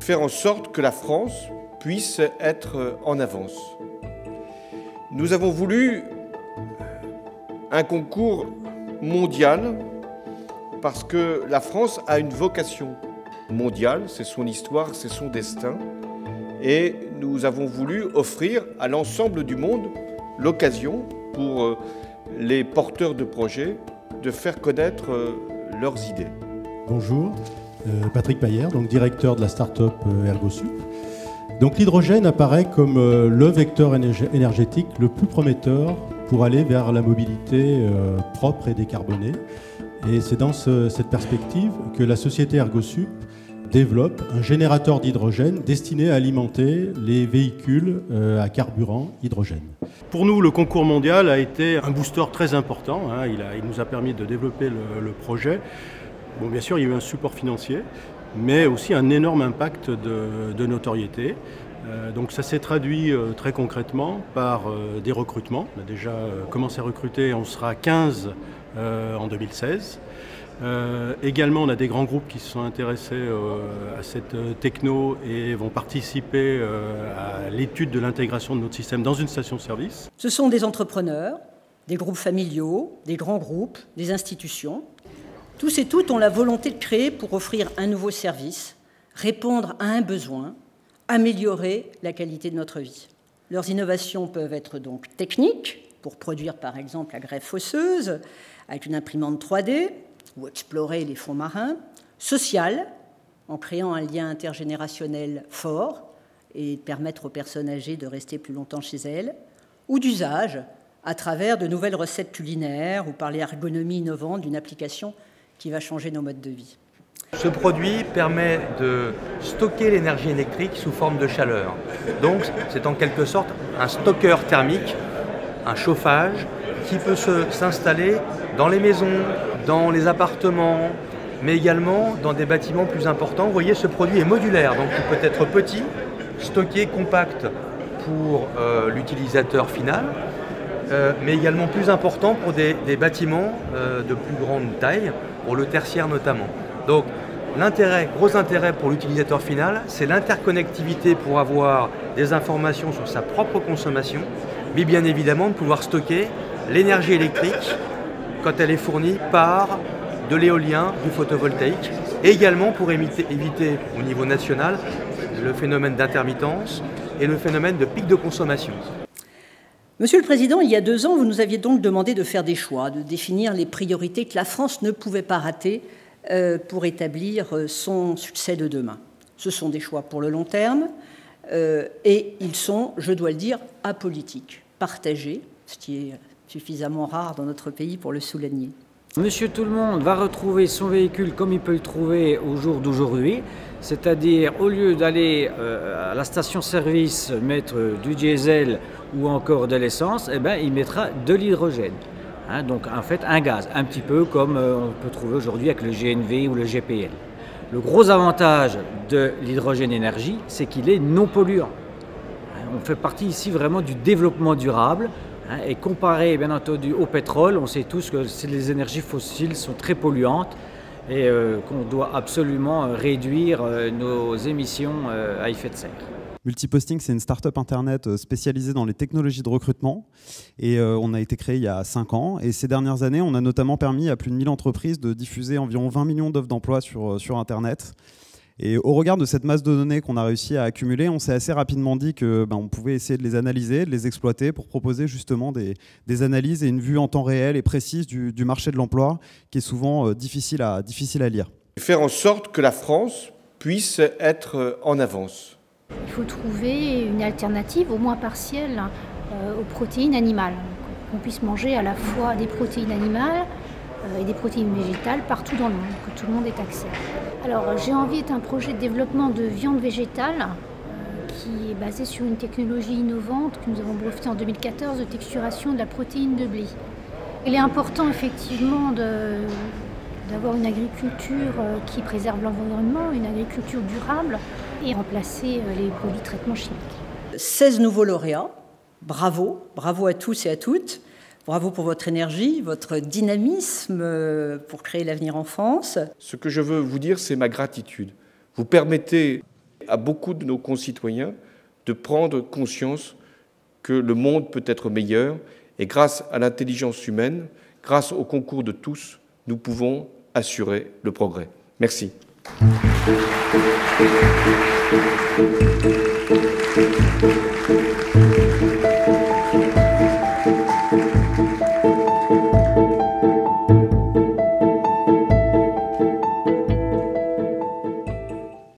Faire en sorte que la France puisse être en avance. Nous avons voulu un concours mondial parce que la France a une vocation mondiale, c'est son histoire, c'est son destin. Et nous avons voulu offrir à l'ensemble du monde l'occasion pour les porteurs de projets de faire connaître leurs idées. Bonjour, Patrick Paillère, donc directeur de la start-up ErgoSup. Donc l'hydrogène apparaît comme le vecteur énergétique le plus prometteur pour aller vers la mobilité propre et décarbonée. Et c'est dans cette perspective que la société ErgoSup développe un générateur d'hydrogène destiné à alimenter les véhicules à carburant hydrogène. Pour nous, le concours mondial a été un booster très important. Il nous a permis de développer le projet. Bon, bien sûr, il y a eu un support financier, mais aussi un énorme impact de notoriété. Donc ça s'est traduit très concrètement par des recrutements. On a déjà commencé à recruter, on sera 15 en 2016. Également, on a des grands groupes qui se sont intéressés à cette techno et vont participer à l'étude de l'intégration de notre système dans une station-service. Ce sont des entrepreneurs, des groupes familiaux, des grands groupes, des institutions. Tous et toutes ont la volonté de créer pour offrir un nouveau service, répondre à un besoin, améliorer la qualité de notre vie. Leurs innovations peuvent être donc techniques, pour produire par exemple la greffe osseuse avec une imprimante 3D, ou explorer les fonds marins, sociales, en créant un lien intergénérationnel fort et permettre aux personnes âgées de rester plus longtemps chez elles, ou d'usage, à travers de nouvelles recettes culinaires ou par l'ergonomie innovante d'une application qui va changer nos modes de vie. Ce produit permet de stocker l'énergie électrique sous forme de chaleur. Donc c'est en quelque sorte un stockeur thermique, un chauffage qui peut s'installer dans les maisons, dans les appartements, mais également dans des bâtiments plus importants. Vous voyez, ce produit est modulaire, donc il peut être petit, stocké, compact pour l'utilisateur final, mais également plus important pour des bâtiments de plus grande taille, pour le tertiaire notamment. Donc gros intérêt pour l'utilisateur final, c'est l'interconnectivité pour avoir des informations sur sa propre consommation, mais bien évidemment de pouvoir stocker l'énergie électrique quand elle est fournie par de l'éolien, du photovoltaïque, et également pour éviter au niveau national le phénomène d'intermittence et le phénomène de pic de consommation. Monsieur le Président, il y a 2 ans, vous nous aviez donc demandé de faire des choix, de définir les priorités que la France ne pouvait pas rater pour établir son succès de demain. Ce sont des choix pour le long terme et ils sont, je dois le dire, apolitiques, partagés, ce qui est suffisamment rare dans notre pays pour le souligner. Monsieur Tout-le-Monde va retrouver son véhicule comme il peut le trouver au jour d'aujourd'hui, c'est-à-dire au lieu d'aller à la station-service mettre du diesel ou encore de l'essence, eh ben, il mettra de l'hydrogène. Donc en fait un gaz, un petit peu comme on peut trouver aujourd'hui avec le GNV ou le GPL. Le gros avantage de l'hydrogène énergie, c'est qu'il est non polluant. On fait partie ici vraiment du développement durable. Et comparé bien entendu au pétrole, on sait tous que les énergies fossiles sont très polluantes et qu'on doit absolument réduire nos émissions à effet de serre. Multiposting, c'est une start-up internet spécialisée dans les technologies de recrutement et on a été créé il y a 5 ans. Et ces dernières années, on a notamment permis à plus de 1000 entreprises de diffuser environ 20 millions d'offres d'emploi sur Internet. Et au regard de cette masse de données qu'on a réussi à accumuler, on s'est assez rapidement dit qu'on pouvait essayer de les analyser, de les exploiter pour proposer justement des analyses et une vue en temps réel et précise du marché de l'emploi qui est souvent difficile à lire. Faire en sorte que la France puisse être en avance. Il faut trouver une alternative, au moins partielle, aux protéines animales. Qu'on puisse manger à la fois des protéines animales et des protéines végétales partout dans le monde, que tout le monde ait accès. Alors j'ai envie d'un projet de développement de viande végétale qui est basé sur une technologie innovante que nous avons brevetée en 2014 de texturation de la protéine de blé. Il est important effectivement d'avoir une agriculture qui préserve l'environnement, une agriculture durable et remplacer les produits de traitement chimiques. 16 nouveaux lauréats. Bravo, bravo à tous et à toutes. Bravo pour votre énergie, votre dynamisme pour créer l'avenir en France. Ce que je veux vous dire, c'est ma gratitude. Vous permettez à beaucoup de nos concitoyens de prendre conscience que le monde peut être meilleur et grâce à l'intelligence humaine, grâce au concours de tous, nous pouvons assurer le progrès. Merci. Thank you.